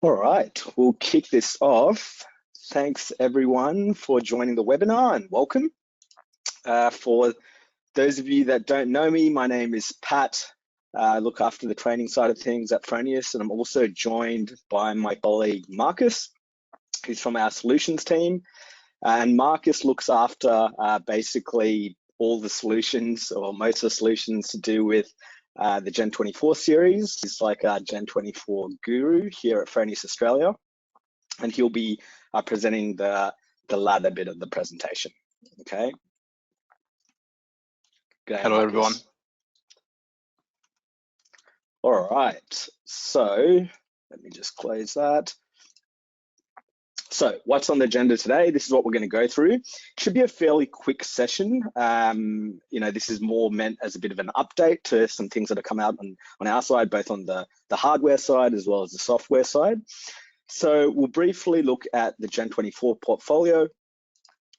All right, we'll kick this off. Thanks everyone for joining the webinar and welcome. For those of you that don't know me, my name is Pat. I look after the training side of things at Fronius, and I'm also joined by my colleague Marcus, who's from our solutions team. And Marcus looks after basically all the solutions, or most of the solutions to do with the Gen24 series. He's like our Gen24 guru here at Fronius Australia, and he'll be presenting the latter bit of the presentation. Okay. Go ahead, Hello, Marcus. everyone. All right, so let me just close that. So what's on the agenda today? This is what we're going to go through. It should be a fairly quick session. This is more meant as a bit of an update to some things that have come out on our side, both on the hardware side as well as the software side. So we'll briefly look at the Gen24 portfolio.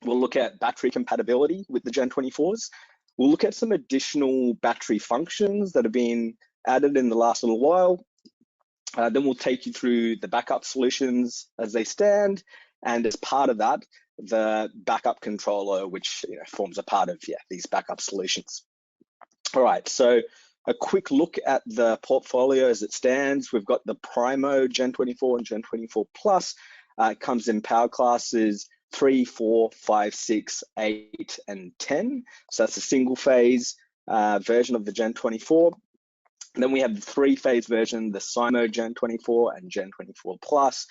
We'll look at battery compatibility with the Gen24s. We'll look at some additional battery functions that have been added in the last little while. Then we'll take you through the backup solutions as they stand, and as part of that, the backup controller, which forms a part of these backup solutions. All right, so a quick look at the portfolio as it stands. We've got the Primo Gen24 and Gen24 Plus. It comes in power classes 3, 4, 5, 6, 8, and 10. So that's a single phase version of the Gen24. And then we have the 3-phase version, the Symo Gen24 and Gen24 Plus,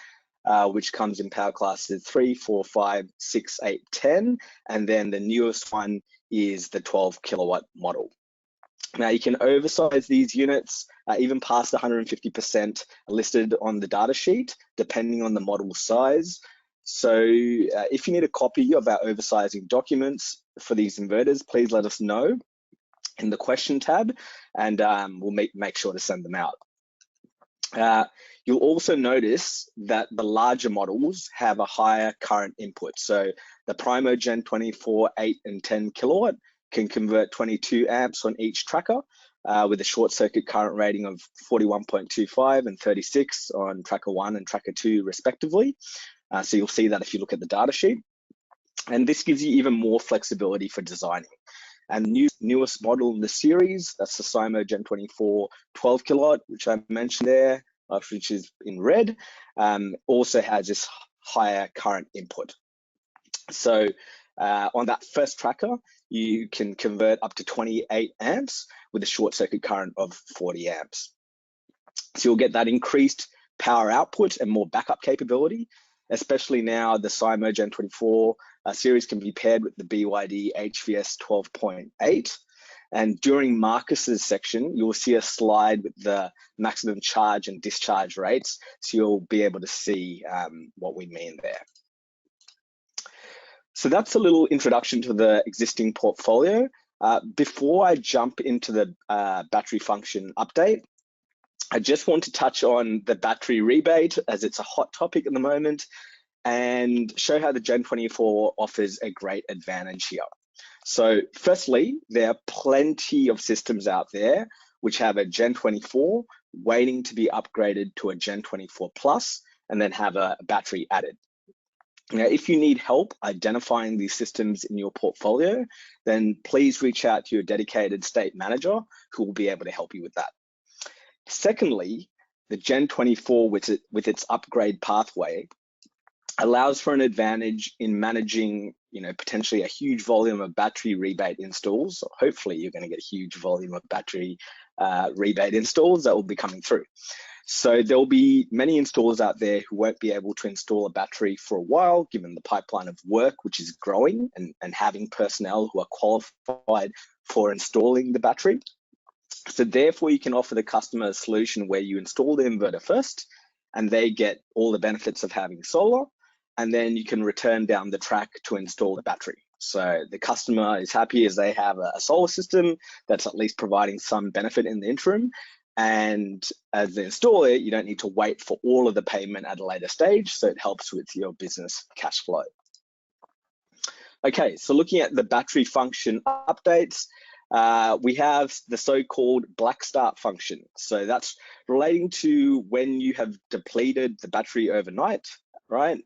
which comes in power classes 3, 4, 5, 6, 8, 10. And then the newest one is the 12 kilowatt model. Now you can oversize these units even past 150% listed on the data sheet, depending on the model size. So if you need a copy of our oversizing documents for these inverters, please let us know in the question tab, and we'll make sure to send them out. You'll also notice that the larger models have a higher current input. So the Primo Gen24 8 and 10 kilowatt can convert 22 amps on each tracker with a short circuit current rating of 41.25 and 36 on tracker 1 and tracker 2 respectively. So you'll see that if you look at the data sheet. And this gives you even more flexibility for designing. And the newest model in the series, that's the Symo Gen24 12 kilowatt, which I mentioned there, which is in red, also has this higher current input. So on that first tracker, you can convert up to 28 amps with a short circuit current of 40 amps. So you'll get that increased power output and more backup capability, especially now the Symo Gen24 series can be paired with the BYD HVS 12.8. And during Marcus's section, you'll see a slide with the maximum charge and discharge rates. So you'll be able to see what we mean there. So that's a little introduction to the existing portfolio. Before I jump into the battery function update, I just want to touch on the battery rebate, as it's a hot topic at the moment, and show how the Gen24 offers a great advantage here. So firstly, there are plenty of systems out there which have a Gen24 waiting to be upgraded to a Gen24 Plus and then have a battery added. Now, if you need help identifying these systems in your portfolio, then please reach out to your dedicated state manager who will be able to help you with that. Secondly, the Gen24 with its upgrade pathway allows for an advantage in managing, potentially a huge volume of battery rebate installs. Hopefully you're going to get a huge volume of battery rebate installs that will be coming through. So there'll be many installers out there who won't be able to install a battery for a while, given the pipeline of work, which is growing, and having personnel who are qualified for installing the battery. So therefore you can offer the customer a solution where you install the inverter first and they get all the benefits of having solar, and then you can return down the track to install the battery. So the customer is happy as they have a solar system that's at least providing some benefit in the interim. And as the installer, you don't need to wait for all of the payment at a later stage. So it helps with your business cash flow. Okay, so looking at the battery function updates, we have the so-called black start function. So that's relating to when you have depleted the battery overnight, right?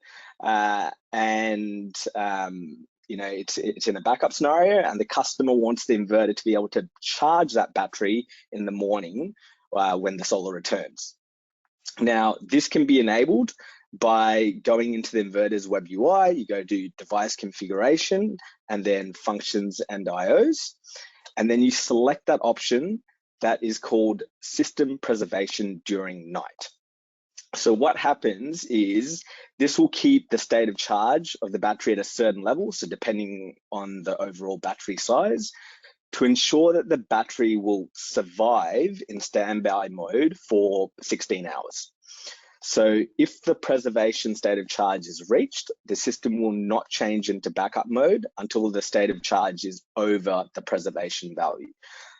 You know, it's in a backup scenario, and the customer wants the inverter to be able to charge that battery in the morning when the solar returns. Now, this can be enabled by going into the inverter's web UI. You go to device configuration and then functions and IOs, and then you select that option that is called system preservation during night. So what happens is this will keep the state of charge of the battery at a certain level, so depending on the overall battery size, to ensure that the battery will survive in standby mode for 16 hours. So if the preservation state of charge is reached, the system will not change into backup mode until the state of charge is over the preservation value.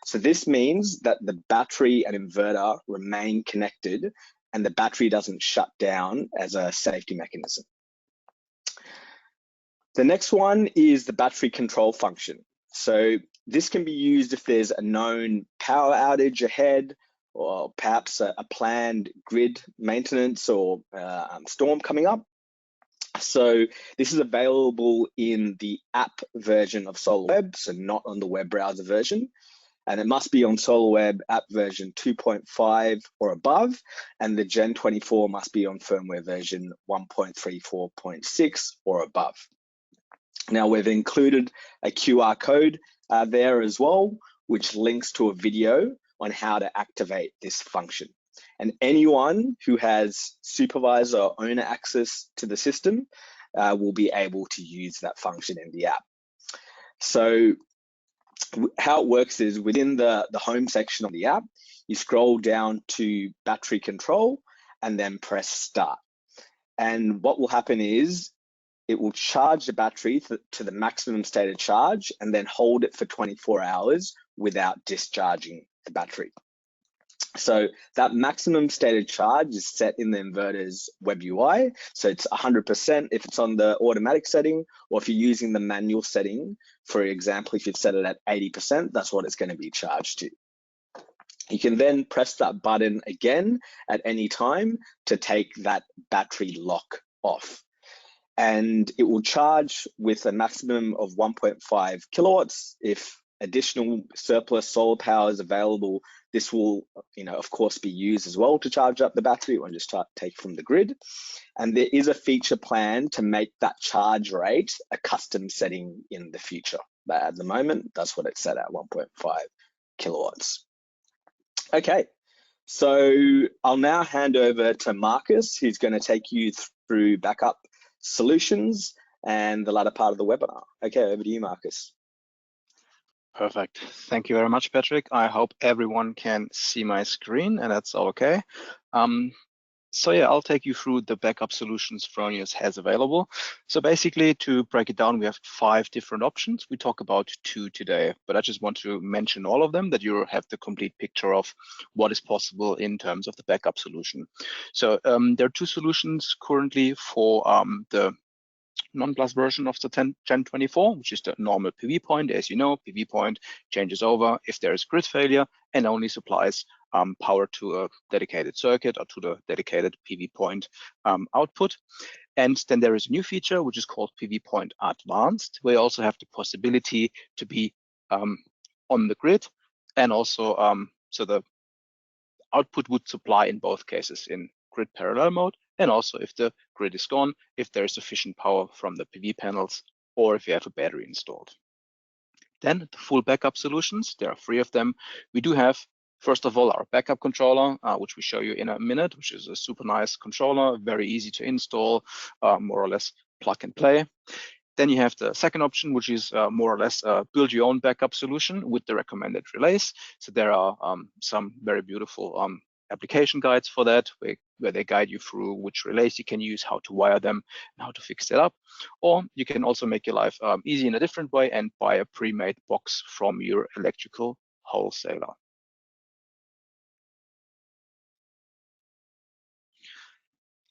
So this means that the battery and inverter remain connected and the battery doesn't shut down as a safety mechanism. The next one is the battery control function. So this can be used if there's a known power outage ahead, or perhaps a planned grid maintenance or storm coming up. So this is available in the app version of SolarWeb, so not on the web browser version. And it must be on SolarWeb app version 2.5 or above, and the Gen24 must be on firmware version 1.34.6 or above. Now, we've included a QR code there as well, which links to a video on how to activate this function. And anyone who has supervisor or owner access to the system will be able to use that function in the app. So how it works is within the home section of the app, you scroll down to battery control and then press start. And what will happen is it will charge the battery to the maximum state of charge and then hold it for 24 hours without discharging the battery. So that maximum state of charge is set in the inverter's web UI. So it's 100% if it's on the automatic setting, or if you're using the manual setting, for example, if you've set it at 80%, that's what it's going to be charged to. You can then press that button again at any time to take that battery lock off. And it will charge with a maximum of 1.5 kilowatts. If additional surplus solar power is available, this will, of course, be used as well to charge up the battery. It won't just take from the grid. And there is a feature plan to make that charge rate a custom setting in the future. But at the moment, that's what it's set at, 1.5 kilowatts. Okay, so I'll now hand over to Marcus, who's going to take you through backup solutions and the latter part of the webinar. Okay, over to you, Marcus. Perfect. Thank you very much, Patrick. I hope everyone can see my screen, and that's all okay. So yeah, I'll take you through the backup solutions Fronius has available. So basically, to break it down, we have 5 different options. We talk about 2 today, but I just want to mention all of them, that you have the complete picture of what is possible in terms of the backup solution. So there are 2 solutions currently for the non-plus version of the Gen24, which is the normal PV point. As you know, PV point changes over if there is grid failure and only supplies power to a dedicated circuit or to the dedicated PV point output. And then there is a new feature, which is called PV Point Advanced, where you also have the possibility to be on the grid, and also so the output would supply in both cases, in grid parallel mode, and also if the grid is gone, if there is sufficient power from the PV panels, or if you have a battery installed. Then the full backup solutions, there are 3 of them. We do have, first of all, our backup controller, which we show you in a minute, which is a super nice controller, very easy to install, more or less plug and play. Then you have the second option, which is more or less build your own backup solution with the recommended relays. So there are some very beautiful application guides for that, where they guide you through which relays you can use, how to wire them, and how to fix it up. Or you can also make your life easy in a different way and buy a pre-made box from your electrical wholesaler.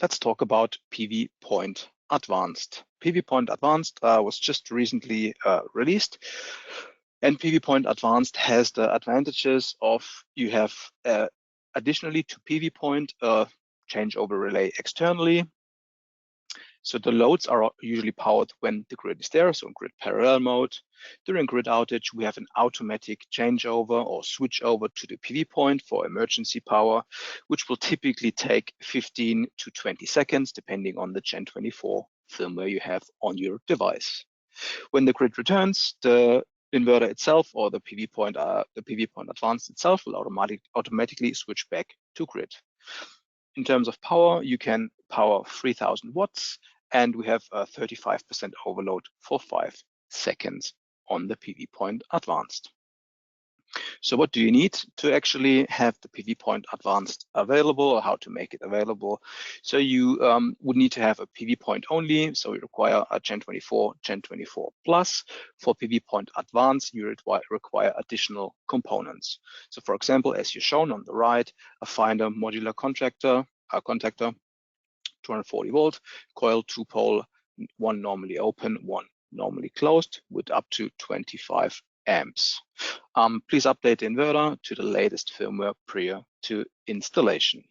Let's talk about PV Point Advanced. PV Point Advanced was just recently released. And PV Point Advanced has the advantages of you have additionally to PV Point a changeover relay externally. So the loads are usually powered when the grid is there, so in grid parallel mode. During grid outage, we have an automatic changeover or switch over to the PV point for emergency power, which will typically take 15 to 20 seconds, depending on the Gen24 firmware you have on your device. When the grid returns, the inverter itself or the PV point Advanced itself will automatically switch back to grid. In terms of power, you can power 3000 watts, and we have a 35% overload for 5 seconds on the PV Point Advanced. So what do you need to actually have the PV Point Advanced available, or how to make it available? So you would need to have a PV Point only. So you require a GEN24 GEN24 Plus. For PV Point Advanced, you require additional components. So for example, as you're shown on the right, a finder modular contactor, 240 volt, coil 2-pole, one normally open, one normally closed, with up to 25 amps. Please update the inverter to the latest firmware prior to installation.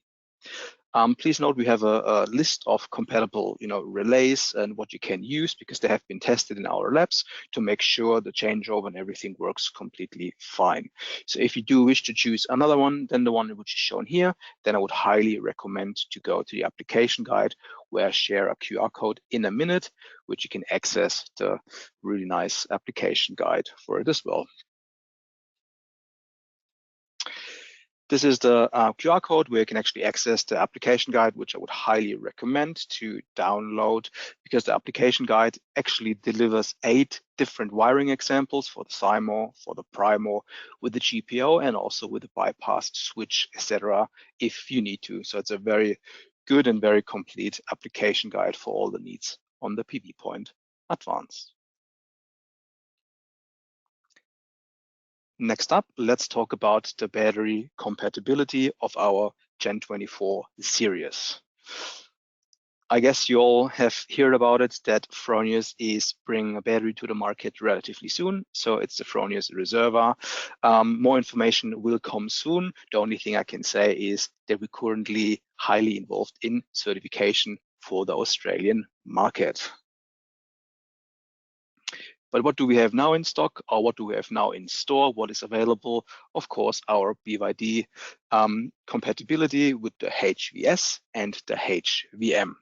Please note we have a list of compatible relays and what you can use, because they have been tested in our labs to make sure the changeover and everything works completely fine. So if you do wish to choose another one than the one which is shown here, then I would highly recommend to go to the application guide, where I share a QR code in a minute, which you can access the really nice application guide for it as well. This is the QR code where you can actually access the application guide, which I would highly recommend to download, because the application guide actually delivers 8 different wiring examples for the Symo, for the Primo, with the GPO, and also with the bypass switch, etc., if you need to. So it's a very good and very complete application guide for all the needs on the PV Point Advanced. Next up, let's talk about the battery compatibility of our Gen24 series. I guess you all have heard about it, that Fronius is bringing a battery to the market relatively soon. So it's the Fronius Reserva. More information will come soon. The only thing I can say is that we're currently highly involved in certification for the Australian market. But what do we have now in stock, or what do we have now in store? What is available? Of course, our BYD compatibility with the HVS and the HVM.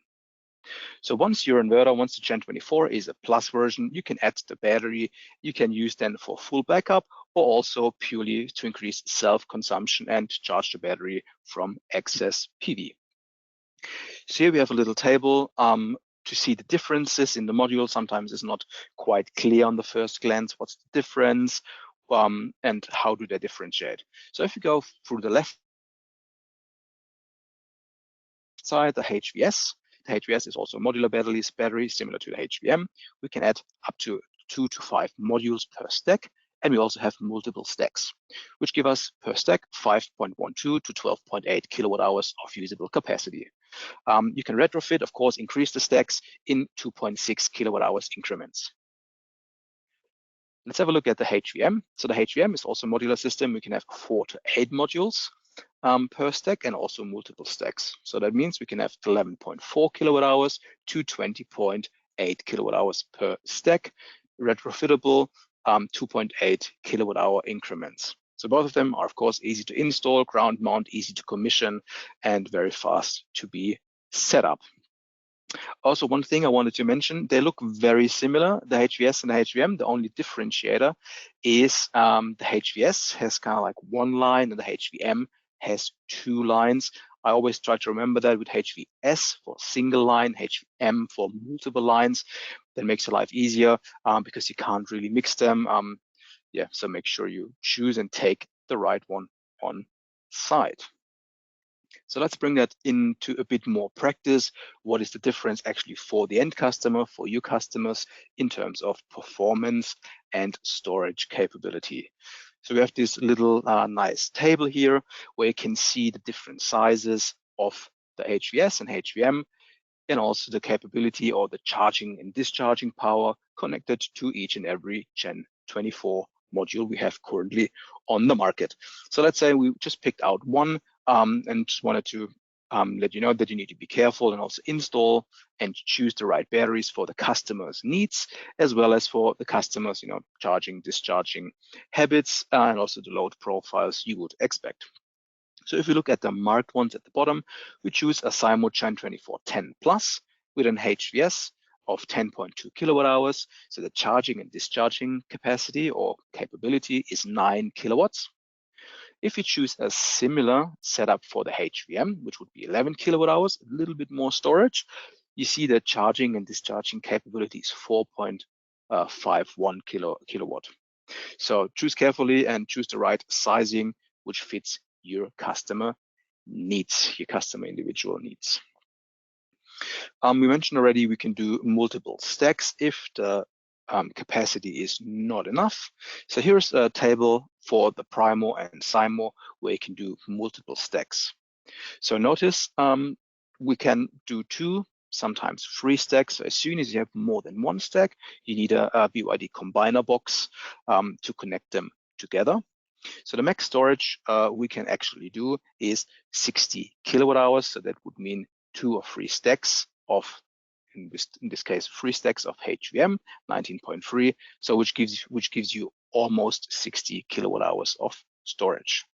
So once your inverter, once the Gen24 is a Plus version, you can add the battery. You can use then for full backup, or also purely to increase self-consumption and charge the battery from excess PV. So here we have a little table to see the differences in the module. Sometimes it's not quite clear on the first glance what's the difference and how do they differentiate. So if you go through the left side, the HVS. The HVS is also a modular battery similar to the HVM. We can add up to 2 to 5 modules per stack, and we also have multiple stacks, which give us per stack 5.12 to 12.8 kilowatt hours of usable capacity. You can retrofit, of course, increase the stacks in 2.6 kilowatt hours increments. Let's have a look at the HVM. So the HVM is also a modular system. We can have 4 to 8 modules per stack, and also multiple stacks. So that means we can have 11.4 kilowatt hours to 20.8 kilowatt hours per stack, retrofittable 2.8 kilowatt hour increments. So both of them are, of course, easy to install, ground mount, easy to commission, and very fast to be set up. Also, one thing I wanted to mention, they look very similar, the HVS and the HVM. The only differentiator is the HVS has kind of like one line, and the HVM has 2 lines. I always try to remember that with HVS for single line, HVM for multiple lines. That makes your life easier because you can't really mix them. Yeah, so make sure you choose and take the right one on site. So let's bring that into a bit more practice. What is the difference actually for the end customer, for you customers, in terms of performance and storage capability? So we have this little nice table here where you can see the different sizes of the HVS and HVM, and also the capability or the charging and discharging power connected to each and every Gen24 module we have currently on the market. So let's say we just picked out one and just wanted to let you know that you need to be careful and also install and choose the right batteries for the customer's needs, as well as for the customer's, charging, discharging habits, and also the load profiles you would expect. So if you look at the marked ones at the bottom, we choose a Symo GEN24 10 Plus with an HVS of 10.2 kilowatt hours. So the charging and discharging capacity or capability is 9 kilowatts. If you choose a similar setup for the HVM, which would be 11 kilowatt hours, a little bit more storage, you see the charging and discharging capability is 4.51 kilowatt. So choose carefully and choose the right sizing, which fits your customer needs, your customer individual needs. We mentioned already we can do multiple stacks if the capacity is not enough. So here's a table for the Primo and Symo where you can do multiple stacks. So notice we can do 2, sometimes 3 stacks. So as soon as you have more than 1 stack, you need a BYD combiner box to connect them together. So the max storage we can actually do is 60 kilowatt hours. So that would mean 2 or 3 stacks of, in this case, 3 stacks of HVM 19.3. So which gives you almost 60 kilowatt hours of storage.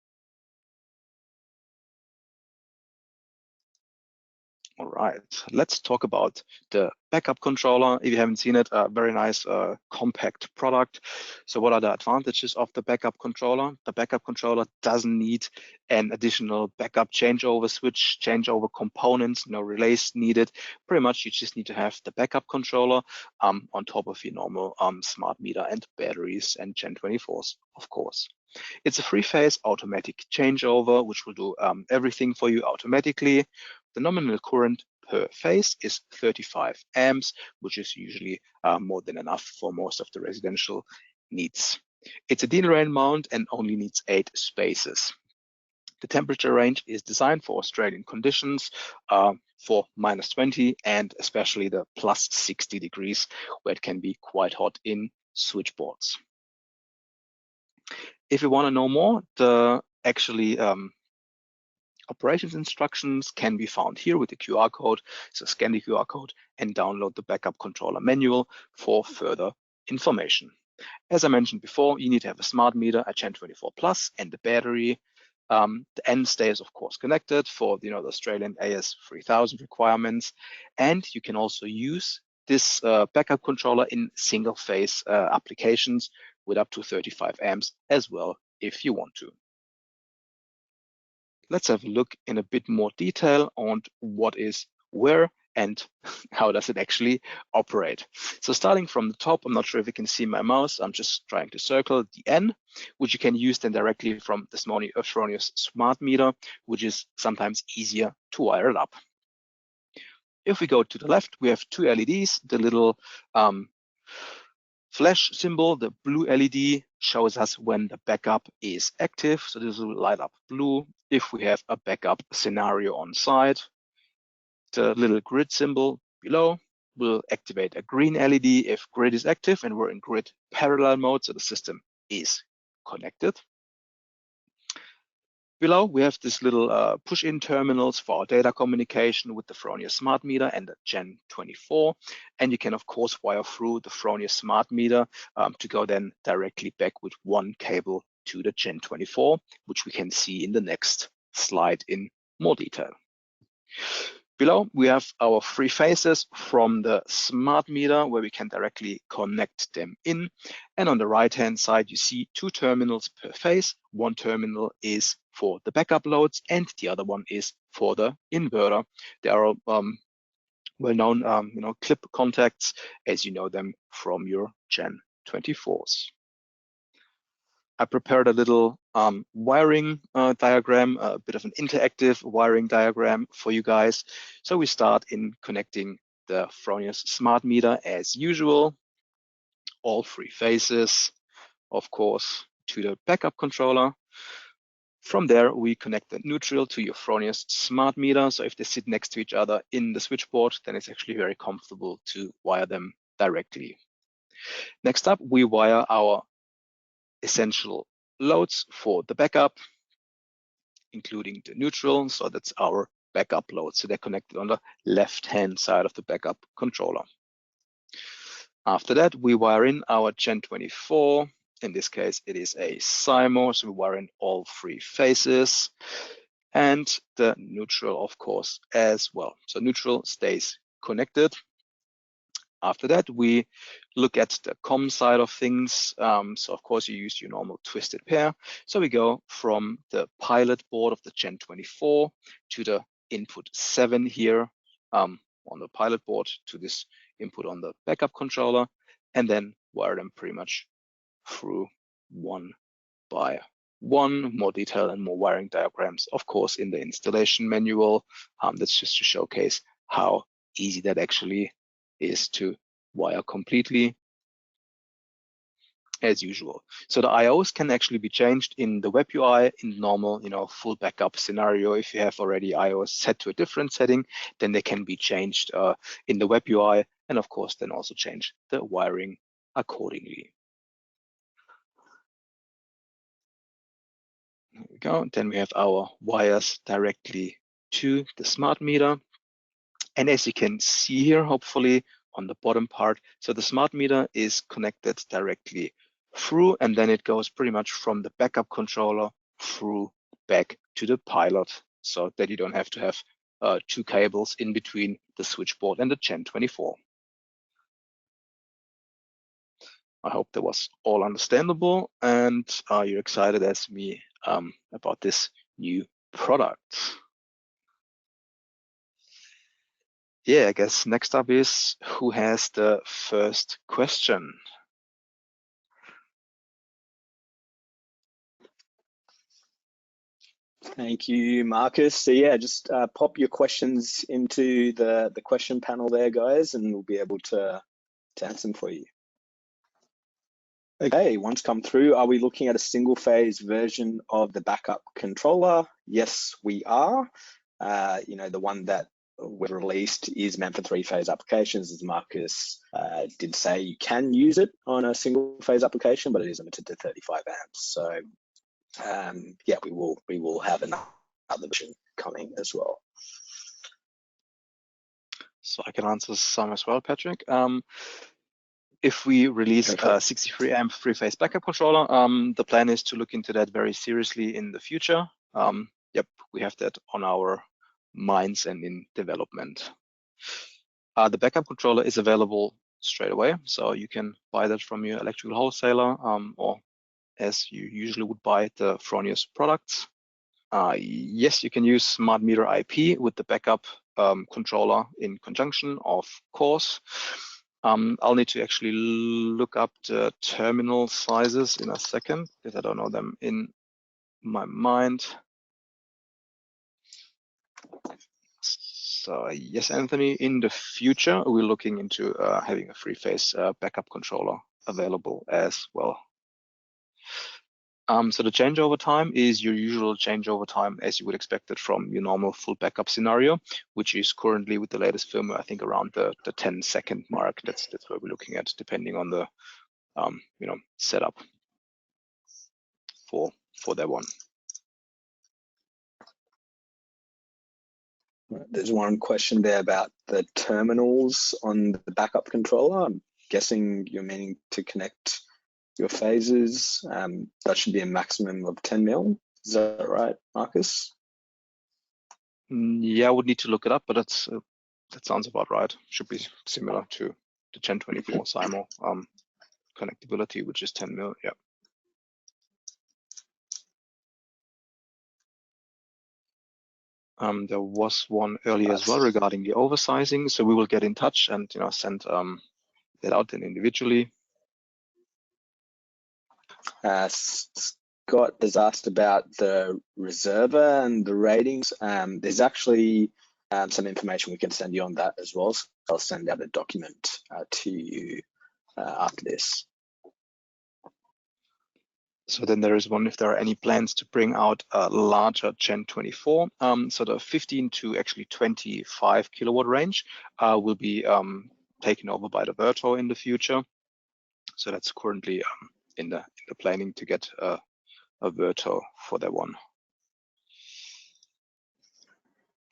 All right, let's talk about the backup controller. If you haven't seen it, a very nice compact product. So what are the advantages of the backup controller? The backup controller doesn't need an additional backup changeover switch, changeover components, no relays needed. Pretty much you just need to have the backup controller on top of your normal smart meter and batteries and Gen24s, of course. It's a 3-phase automatic changeover, which will do everything for you automatically. The nominal current per phase is 35 amps, which is usually more than enough for most of the residential needs. It's a D-rail mount and only needs 8 spaces. The temperature range is designed for Australian conditions for -20 and especially the +60 degrees, where it can be quite hot in switchboards. If you want to know more, the operations instructions can be found here with the QR code. So scan the QR code and download the backup controller manual for further information. As I mentioned before, you need to have a smart meter, a GEN24 Plus, and the battery. The N stays, of course, connected for the Australian AS 3000 requirements. And you can also use this backup controller in single-phase applications with up to 35 amps as well, if you want to. Let's have a look in a bit more detail on what is where and how does it actually operate. So starting from the top, I'm not sure if you can see my mouse. I'm just trying to circle the N, which you can use then directly from the Fronius smart meter, which is sometimes easier to wire it up. If we go to the left, we have 2 LEDs. The little flash symbol, the blue LED, shows us when the backup is active. So this will light up blue if we have a backup scenario on site. The little grid symbol below will activate a green LED if grid is active and we're in grid parallel mode, so the system is connected. Below, we have this little push-in terminals for our data communication with the Fronius smart meter and the Gen24. And you can, of course, wire through the Fronius smart meter to go then directly back with one cable to the Gen24, which we can see in the next slide in more detail. Below, we have our 3 phases from the smart meter where we can directly connect them in. And on the right-hand side, you see 2 terminals per phase. One terminal is for the backup loads and the other one is for the inverter. They are well-known clip contacts as you know them from your Gen24s. I prepared a little wiring diagram, a bit of an interactive wiring diagram for you guys. So we start in connecting the Fronius smart meter as usual, all 3 phases, of course, to the backup controller. From there, we connect the neutral to your Fronius smart meter. So if they sit next to each other in the switchboard, then it's actually very comfortable to wire them directly. Next up, we wire our essential loads for the backup, including the neutral. So that's our backup load. So they're connected on the left-hand side of the backup controller. After that, we wire in our GEN24. In this case, it is a Symo, so we wire in all 3 phases, and the neutral, of course, as well. So neutral stays connected. After that, we look at the COM side of things. So of course, you use your normal twisted pair. So we go from the pilot board of the GEN24 to the input 7 here on the pilot board to this input on the backup controller, and then wire them pretty much through one by one. More detail and more wiring diagrams, of course, in the installation manual. That's just to showcase how easy that actually is to wire completely as usual. So the IOs can actually be changed in the web UI in normal, full backup scenario. If you have already IOs set to a different setting, then they can be changed in the web UI, and of course, then also change the wiring accordingly. There we go. Then we have our wires directly to the smart meter. And as you can see here, hopefully on the bottom part, so the smart meter is connected directly through, and then it goes pretty much from the backup controller through back to the pilot, so that you don't have to have 2 cables in between the switchboard and the GEN24. I hope that was all understandable, and you're excited as me about this new product. Yeah, I guess next up is who has the first question? Thank you, Marcus. So yeah, just pop your questions into the question panel there, guys, and we'll be able to answer them for you. Okay, one's come through. Are we looking at a single phase version of the backup controller? Yes, we are. The one that we've released is meant for 3-phase applications. As Marcus did say, you can use it on a single phase application, but it is limited to 35 amps. So yeah, we will have another version coming as well. So I can answer some as well, Patrick. If we release a 63 amp 3-phase backup controller, the plan is to look into that very seriously in the future. Yep, we have that on our minds and in development. The backup controller is available straight away, so you can buy that from your electrical wholesaler, or as you usually would buy the Fronius products. Yes, you can use smart meter IP with the backup controller in conjunction, of course. I'll need to actually look up the terminal sizes in a second because I don't know them in my mind. So yes, Anthony, in the future, we're looking into having a 3-phase backup controller available as well. So the changeover time is your usual changeover time as you would expect it from your normal full backup scenario, which is currently with the latest firmware, I think around the 10-second mark. That's what we're looking at, depending on the setup for that one. There's one question there about the terminals on the backup controller. I'm guessing you're meaning to connect your phases. That should be a maximum of 10 mil. Is that right, Marcus? Yeah, I would need to look it up, but that sounds about right. Should be similar to the GEN24 Symo connectability, which is 10 mil. Yeah. There was one earlier as well regarding the oversizing, so we will get in touch and send that out then individually. Scott has asked about the reservoir and the ratings. There's actually some information we can send you on that as well. So I'll send out a document to you after this. So then there is one, if there are any plans to bring out a larger GEN24. So the 15 to actually 25 kilowatt range will be taken over by the Verto in the future. So that's currently in the planning to get a Verto for that one.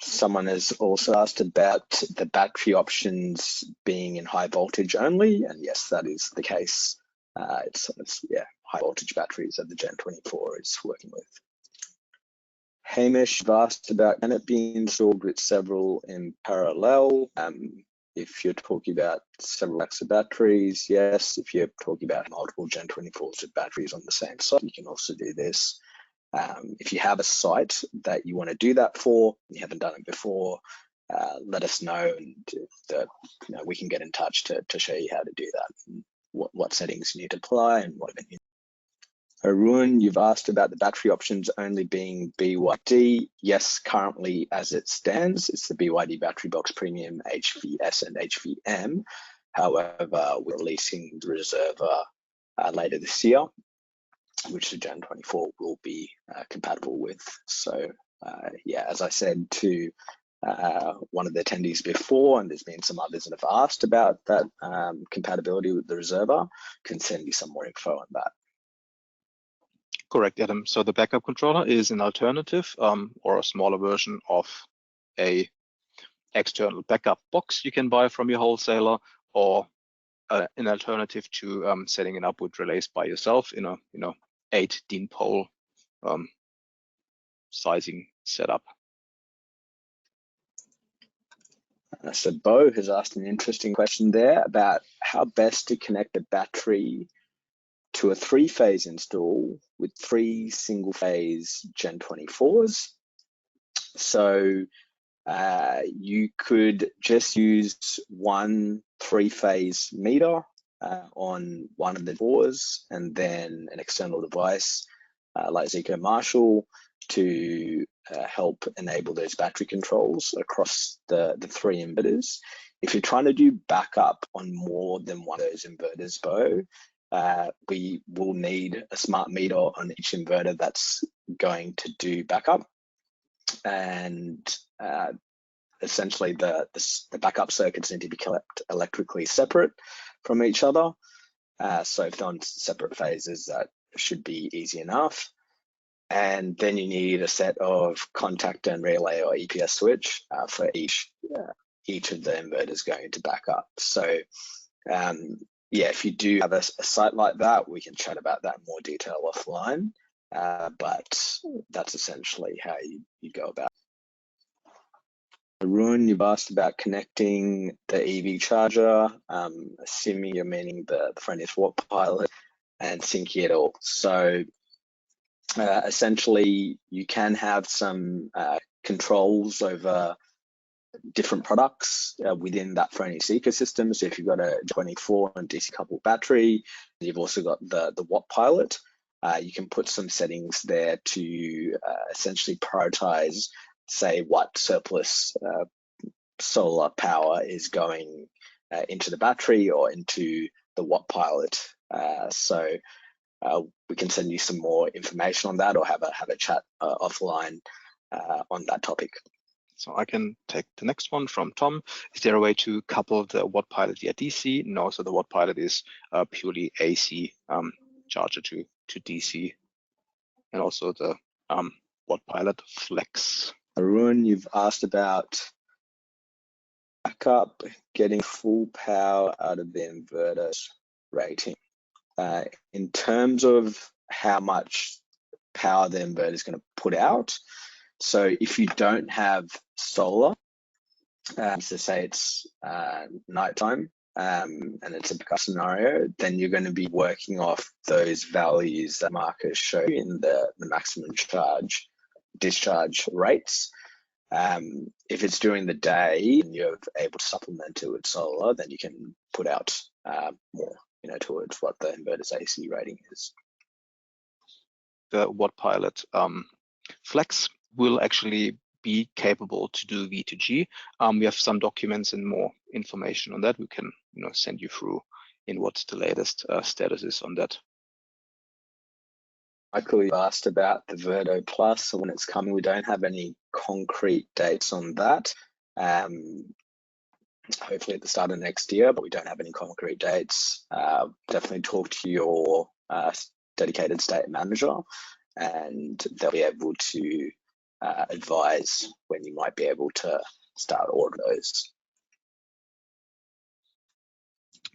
Someone has also asked about the battery options being in high voltage only, and yes, that is the case. It's high voltage batteries that the Gen24 is working with. Hamish asked about, can it be installed with several in parallel? If you're talking about several racks of batteries, yes. If you're talking about multiple Gen24s with batteries on the same site, you can also do this. If you have a site that you want to do that for, you haven't done it before, let us know, and we can get in touch to show you how to do that, and what settings you need to apply, and what you. Arun, you've asked about the battery options only being BYD. Yes, currently as it stands, it's the BYD Battery Box Premium, HVS and HVM. However, we're releasing the Reserva later this year, which the Gen24 will be compatible with. So as I said to one of the attendees before, and there's been some others that have asked about that compatibility with the Reserva, can send you some more info on that. Correct, Adam. So the backup controller is an alternative or a smaller version of a external backup box you can buy from your wholesaler, or an alternative to setting it up with relays by yourself in a 8 DIN pole sizing setup. So Bo has asked an interesting question there about how best to connect a battery to a 3-phase install with 3 single-phase Gen24s. So you could just use one 3-phase meter on one of the doors, and then an external device like Zico Marshall to help enable those battery controls across the 3 inverters. If you're trying to do backup on more than one of those inverters, Bo, we will need a smart meter on each inverter that's going to do backup. And essentially the backup circuits need to be kept electrically separate from each other. So if they're on separate phases, that should be easy enough. And then you need a set of contactor and relay or EPS switch for each of the inverters going to backup. So if you do have a site like that, we can chat about that in more detail offline. But that's essentially how you go about it. Arun, you've asked about connecting the EV charger, assuming you're meaning the Fronius Watt Pilot, and syncing it all. So essentially, you can have some controls over different products within that Fronius ecosystem. So if you've got a 24 and DC coupled battery, you've also got the Watt Pilot, you can put some settings there to essentially prioritize, say, what surplus solar power is going into the battery or into the Watt Pilot. So we can send you some more information on that, or have a chat offline on that topic. So I can take the next one from Tom. Is there a way to couple the Watt Pilot via DC? No, so the Watt Pilot is purely AC charger to DC, and also the Watt Pilot Flex. Arun, you've asked about backup, getting full power out of the inverter's rating. In terms of how much power the inverter is going to put out, so if you don't have solar, so say it's nighttime and it's a backup scenario, then you're going to be working off those values that markers show in the maximum discharge rates. If it's during the day and you're able to supplement it with solar, then you can put out more, towards what the inverter's AC rating is. The Watt Pilot Flex will actually be capable to do V2G. We have some documents and more information on that. We can send you through in what the latest status is on that. Michael asked about the Verto Plus and when it's coming. We don't have any concrete dates on that. Hopefully at the start of next year, but we don't have any concrete dates. Definitely talk to your dedicated state manager, and they'll be able to advise when you might be able to start ordering those.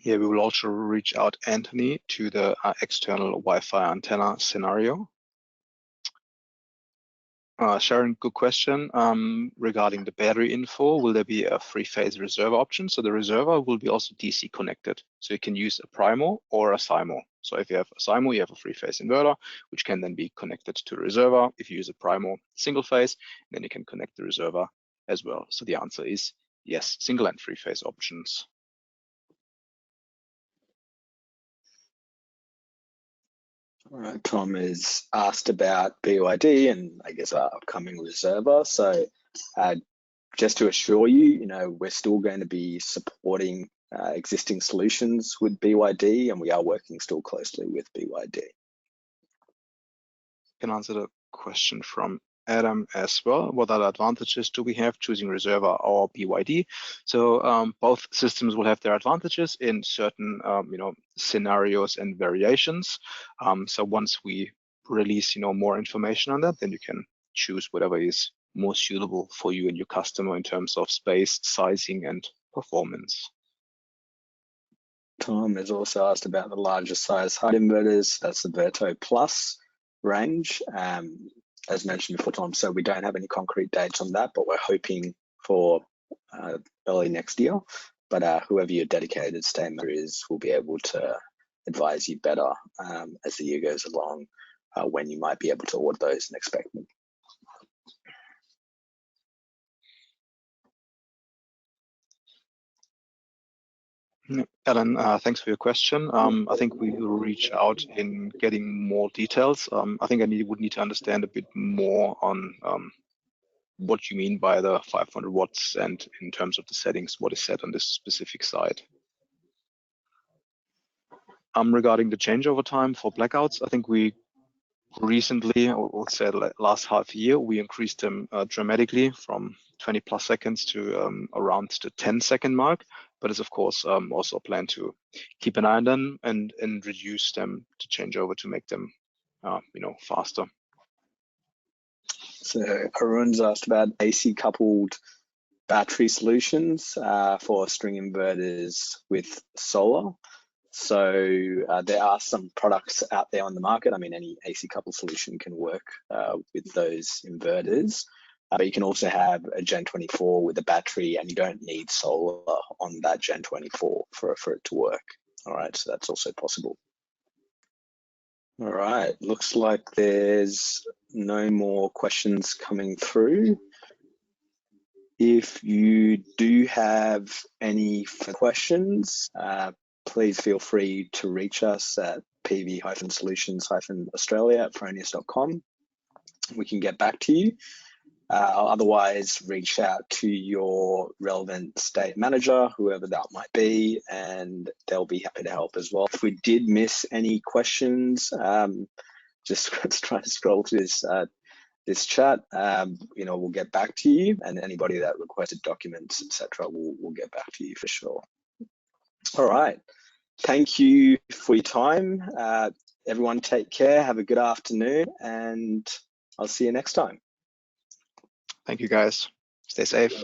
Yeah, we will also reach out, Anthony, to the external Wi-Fi antenna scenario. Sharon, good question. Regarding the battery info, will there be a three-phase reserver option? So the reserver will be also DC connected. So you can use a Primo or a Symo. So if you have a Symo, you have a three-phase inverter, which can then be connected to the reserver. If you use a Primo single phase, then you can connect the reserver as well. So the answer is yes, single and three-phase options. All right, Tom has asked about BYD and I guess our upcoming reserver. So just to assure you, we're still going to be supporting existing solutions with BYD, and we are working still closely with BYD. Can answer the question from Adam as well. What other advantages do we have choosing reserver or BYD? So both systems will have their advantages in certain scenarios and variations. So once we release more information on that, then you can choose whatever is more suitable for you and your customer in terms of space, sizing, and performance. Tom has also asked about the larger size height inverters. That's the Verto Plus range. As mentioned before, Tom, so we don't have any concrete dates on that, but we're hoping for early next year. But whoever your dedicated state manager is will be able to advise you better as the year goes along when you might be able to order those and expect them. Alan, thanks for your question. I think we will reach out in getting more details. I think I would need to understand a bit more on what you mean by the 500 watts and in terms of the settings, what is set on this specific side. Regarding the changeover time for blackouts, I think we recently, or let's say last half year, we increased them dramatically from 20+ seconds to around the 10-second mark. But it's of course also a plan to keep an eye on them and reduce them to change over to make them faster. So Arun's asked about AC coupled battery solutions for string inverters with solar. So there are some products out there on the market. I mean, any AC coupled solution can work with those inverters. But you can also have a Gen24 with a battery, and you don't need solar on that Gen24 for it to work. All right, so that's also possible. All right, looks like there's no more questions coming through. If you do have any questions, please feel free to reach us at pv-solutions-australia@fronius.com. We can get back to you. Otherwise, reach out to your relevant state manager, whoever that might be, and they'll be happy to help as well. If we did miss any questions, just try to scroll through this chat. We'll get back to you, and anybody that requested documents, etc., we'll get back to you for sure. All right. Thank you for your time. Everyone take care. Have a good afternoon, and I'll see you next time. Thank you, guys. Stay safe.